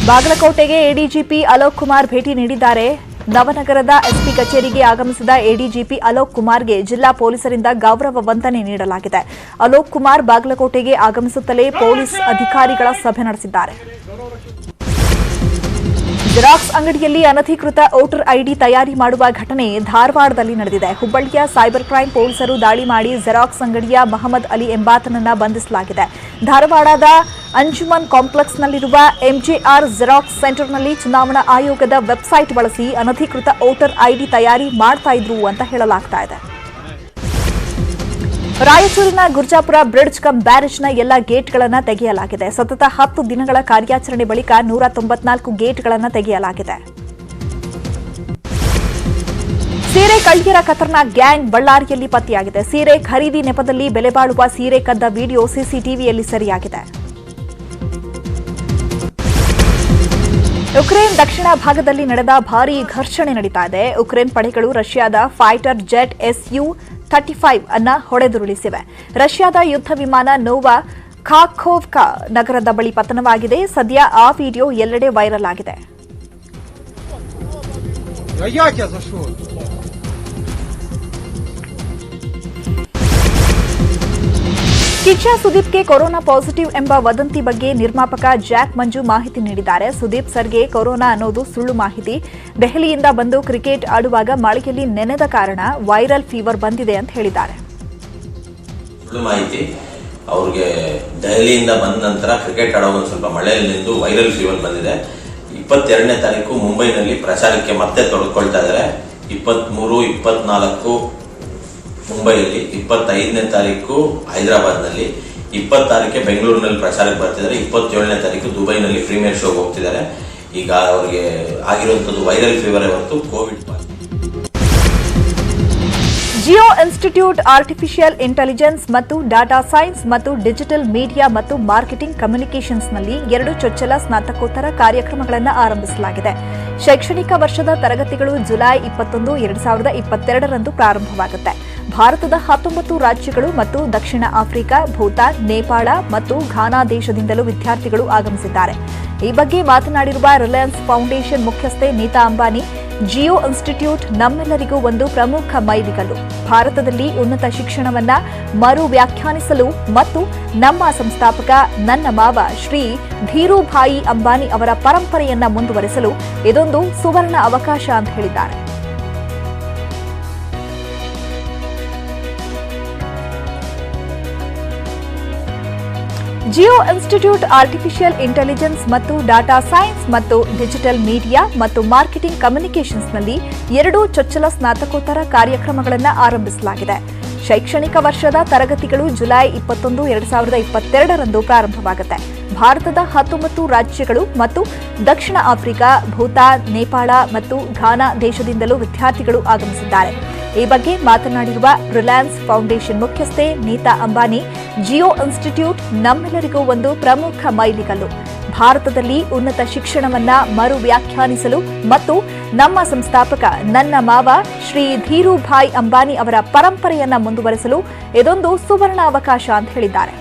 ಬಾಗಲಕೋಟೆಗೆ ADGP Alok Kumar ಭೇಟಿ ನೀಡಿದ್ದಾರೆ. ನವನಗರದ SP ಕಚೇರಿಗೆ ಆಗಮಿಸಿದ ಎಡಿಜಿಪಿ ಅಲೋಕ್ ಕುಮಾರ್ಗೆ ಜಿಲ್ಲಾ ಪೊಲೀಸರಿಂದ ಗೌರವ ವಂದನೆ ನೀಡಲಾಗಿದೆ. ಅಲೋಕ್ ಕುಮಾರ್ ಬಾಗಲಕೋಟೆಗೆ ಆಗಮಿಸುತ್ತಲೇ ಪೊಲೀಸ್ ಅಧಿಕಾರಿಗಳ ಸಭೆ ನಡೆಸಿದ್ದಾರೆ. ಜೆರಾಕ್ಸ್ ಅಂಗಡಿಯಲ್ಲಿ ಅನಧಿಕೃತ ವೋಟರ್ ಐಡಿ ತಯಾರಿ ಮಾಡುವ ಘಟನೆ ಧಾರವಾಡದಲ್ಲಿ ನಡೆದಿದೆ. ಹುಬ್ಬಳ್ಳಿಯ ಸೈಬರ್ ಕ್ರೈಂ ಪೊಲೀಸರು ದಾಳಿ ಮಾಡಿ ಜೆರಾಕ್ಸ್ ಅಂಗಡಿಯ ಮಹಮ್ಮದ್ ಅಲಿ ಎಂಬಾತನನ್ನ ಬಂಧಿಸಲಾಗಿದೆ. ಧಾರವಾಡದ ಅಂಜುಮನ್ ಕಾಂಪ್ಲೆಕ್ಸ್ನಲ್ಲಿರುವ ಎಂಜೆಆರ್ ಜೆರಾಕ್ಸ್ ಸೆಂಟರ್ನಲ್ಲಿ ಚುನಾವಣಾ ಆಯೋಗದ ವೆಬ್ಸೈಟ್ ಬಳಸಿ ಅನಧಿಕೃತ ವೋಟರ್ ಐಡಿ ತಯಾರಿ ಮಾಡ್ತಾ ಇದ್ರು ಅಂತ ಹೇಳಲಾಗ್ತಾ ಇದೆ. ರಾಯಚೂರಿನ ಗುರ್ಜಾಪುರ ಬ್ರಿಡ್ಜ್ ಕಮ್ ಬ್ಯಾರೇಜ್ನ ಎಲ್ಲ ಗೇಟ್ಗಳನ್ನು ತೆಗೆಯಲಾಗಿದೆ. ಸತತ 10 ದಿನಗಳ ಕಾರ್ಯಾಚರಣೆ ಬಳಿಕ 194 ಗೇಟ್ಗಳನ್ನು ತೆಗೆಯಲಾಗಿದೆ. ಸೀರೆ ಕಳ್ಳಿಯರ ಖತರ್ನಾಕ್ ಗ್ಯಾಂಗ್ ಬಳ್ಳಾರಿಯಲ್ಲಿ ಪತ್ತೆಯಾಗಿದೆ. ಸೀರೆ ಖರೀದಿ ನೆಪದಲ್ಲಿ ಬೆಲೆ ಬಾಳುವ ಸೀರೆ ಕದ್ದ ವಿಡಿಯೋ ಸಿಸಿಟಿವಿಯಲ್ಲಿ ಸೆರೆಯಾಗಿದೆ. ಉಕ್ರೇನ್ ದಕ್ಷಿಣ ಭಾಗದಲ್ಲಿ ನಡೆದ ಭಾರೀ ಘರ್ಷಣೆ ನಡೀತಾ ಇದೆ. ಉಕ್ರೇನ್ ಪಡೆಗಳು ರಷ್ಯಾದ ಫೈಟರ್ ಜೆಟ್ SU-35 ಅನ್ನ ಹೊಡೆದುರುಳಿಸಿವೆ. ರಷ್ಯಾದ ಯುದ್ಧ ವಿಮಾನ ನೋವಾ ಖಾಖೋವ್ಕಾ ನಗರದ ಬಳಿ ಪತನವಾಗಿದೆ. ಸದ್ಯ ಆ ವಿಡಿಯೋ ಎಲ್ಲೆಡೆ ವೈರಲ್ ಆಗಿದೆ. ಕಿಚ್ಚ ಸುದೀಪ್ಗೆ ಕೊರೋನಾ ಪಾಸಿಟಿವ್ ಎಂಬ ವದಂತಿ ಬಗ್ಗೆ ನಿರ್ಮಾಪಕ ಜಾಕ್ ಮಂಜು ಮಾಹಿತಿ ನೀಡಿದ್ದಾರೆ. ಸುದೀಪ್ ಸರ್ಗೆ ಕೊರೋನಾ ಅನ್ನೋದು ಸುಳ್ಳು ಮಾಹಿತಿ. ದೆಹಲಿಯಿಂದ ಬಂದು ಕ್ರಿಕೆಟ್ ಆಡುವಾಗ ಮಳೆಯಲ್ಲಿ ನೆನೆದ ಕಾರಣ ವೈರಲ್ ಫೀವರ್ ಬಂದಿದೆ ಅಂತ ಹೇಳಿದ್ದಾರೆ. ಸುಳ್ಳು ಮಾಹಿತಿ. ಅವ್ರಿಗೆ ದೆಹಲಿಯಿಂದ ಬಂದ ನಂತರ ಕ್ರಿಕೆಟ್ ಆಡುವಾಗ ಸ್ವಲ್ಪ ಮಳೆಯಲ್ಲಿ ನಿಂತು ವೈರಲ್ ಫೀವರ್ ಬಂದಿದೆ. 22ನೇ ತಾರೀಕು ಮುಂಬೈನಲ್ಲಿ ಪ್ರಚಾರಕ್ಕೆ ಮತ್ತೆ ತೊಡಕೊಳ್ತಾ ಇದ್ದಾರೆ. 23, 24 ಮುಂಬೈಯಲ್ಲಿ, 25ನೇ ತಾರೀಕು ಹೈದರಾಬಾದ್ನಲ್ಲಿ, 20 ತಾರೀಕೆ ಬೆಂಗಳೂರಿನಲ್ಲಿ ಪ್ರಚಾರಕ್ಕೆ ಬರ್ತಿದ್ದಾರೆ. 27ನೇ ತಾರೀಕು ದುಬೈನಲ್ಲಿ ಪ್ರೀಮಿಯರ್ ಶೋಗೆ ಹೋಗ್ತಿದ್ದಾರೆ. ಈಗ ಅವರಿಗೆ ಆಗಿರುವಂತದ್ದು ವೈರಲ್ ಫೀವರ್ ಹೊರತು Covid. Jio institute artificial intelligence ಮತ್ತು ಡಾಟಾ ಸೈನ್ಸ್ ಮತ್ತು ಡಿಜಿಟಲ್ ಮೀಡಿಯಾ ಮತ್ತು ಮಾರ್ಕೆಟಿಂಗ್ ಕಮ್ಯುನಿಕೇಷನ್ಸ್ನಲ್ಲಿ 2 ಚೊಚ್ಚಲ ಸ್ನಾತಕೋತ್ತರ ಕಾರ್ಯಕ್ರಮಗಳನ್ನು ಆರಂಭಿಸಲಾಗಿದೆ. ಶೈಕ್ಷಣಿಕ ವರ್ಷದ ತರಗತಿಗಳು ಜುಲೈ 21, 2022ರಂದು ಪ್ರಾರಂಭವಾಗುತ್ತೆ. ಭಾರತದ 19 ರಾಜ್ಯಗಳು ಮತ್ತು ದಕ್ಷಿಣ ಆಫ್ರಿಕಾ, ಭೂತಾನ್, ನೇಪಾಳ ಮತ್ತು ಘಾನಾ ದೇಶದಿಂದಲೂ ವಿದ್ಯಾರ್ಥಿಗಳು ಆಗಮಿಸಿದ್ದಾರೆ. ಈ ಬಗ್ಗೆ ಮಾತನಾಡಿರುವ ರಿಲಯನ್ಸ್ ಫೌಂಡೇಶನ್ ಮುಖ್ಯಸ್ಥೆ ನೀತಾ ಅಂಬಾನಿ, ಜಿಯೋ ಇನ್ಸ್ಟಿಟ್ಯೂಟ್ ನಮ್ಮೆಲ್ಲರಿಗೂ ಒಂದು ಪ್ರಮುಖ ಮೈಲಿಗಲ್ಲು. ಭಾರತದಲ್ಲಿ ಉನ್ನತ ಶಿಕ್ಷಣವನ್ನ ಮರು ವ್ಯಾಖ್ಯಾನಿಸಲು ಮತ್ತು ನಮ್ಮ ಸಂಸ್ಥಾಪಕ ನನ್ನ ಮಾವ ಶ್ರೀ ಧೀರೂಭಾಯಿ ಅಂಬಾನಿ ಅವರ ಪರಂಪರೆಯನ್ನ ಮುಂದುವರೆಸಲು ಇದೊಂದು ಸುವರ್ಣ ಅವಕಾಶ ಅಂತ ಹೇಳಿದ್ದಾರೆ. ಜಿಯೋ ಇನ್ಸ್ಟಿಟ್ಯೂಟ್ ಆರ್ಟಿಫಿಷಿಯಲ್ ಇಂಟೆಲಿಜೆನ್ಸ್ ಮತ್ತು ಡಾಟಾ ಸೈನ್ಸ್ ಮತ್ತು ಡಿಜಿಟಲ್ ಮೀಡಿಯಾ ಮತ್ತು ಮಾರ್ಕೆಟಿಂಗ್ ಕಮ್ಯುನಿಕೇಷನ್ಸ್ನಲ್ಲಿ 2 ಚೊಚ್ಚಲ ಸ್ನಾತಕೋತ್ತರ ಕಾರ್ಯಕ್ರಮಗಳನ್ನು ಆರಂಭಿಸಲಾಗಿದೆ. ಶೈಕ್ಷಣಿಕ ವರ್ಷದ ತರಗತಿಗಳು ಜುಲೈ 21, 2022ರಂದು ಪ್ರಾರಂಭವಾಗುತ್ತೆ. ಭಾರತದ 19 ರಾಜ್ಯಗಳು ಮತ್ತು ದಕ್ಷಿಣ ಆಫ್ರಿಕಾ, ಭೂತಾನ್, ನೇಪಾಳ ಮತ್ತು ಘಾನಾ ದೇಶದಿಂದಲೂ ವಿದ್ಯಾರ್ಥಿಗಳು ಆಗಮಿಸಿದ್ದಾರೆ. ಈ ಬಗ್ಗೆ ಮಾತನಾಡಿರುವ ರಿಲಯನ್ಸ್ ಫೌಂಡೇಶನ್ ಮುಖ್ಯಸ್ಥೆ ನೀತಾ ಅಂಬಾನಿ, ಜಿಯೋ ಇನ್ಸ್ಟಿಟ್ಯೂಟ್ ನಮ್ಮೆಲ್ಲರಿಗೂ ಒಂದು ಪ್ರಮುಖ ಮೈಲಿಗಲ್ಲು. ಭಾರತದಲ್ಲಿ ಉನ್ನತ ಶಿಕ್ಷಣವನ್ನ ಮರು ವ್ಯಾಖ್ಯಾನಿಸಲು ಮತ್ತು ನಮ್ಮ ಸಂಸ್ಥಾಪಕ ನನ್ನ ಮಾವ ಶ್ರೀ ಧೀರೂಭಾಯಿ ಅಂಬಾನಿ ಅವರ ಪರಂಪರೆಯನ್ನ ಮುಂದುವರೆಸಲು ಇದೊಂದು ಸುವರ್ಣ ಅವಕಾಶ ಅಂತ ಹೇಳಿದ್ದಾರೆ.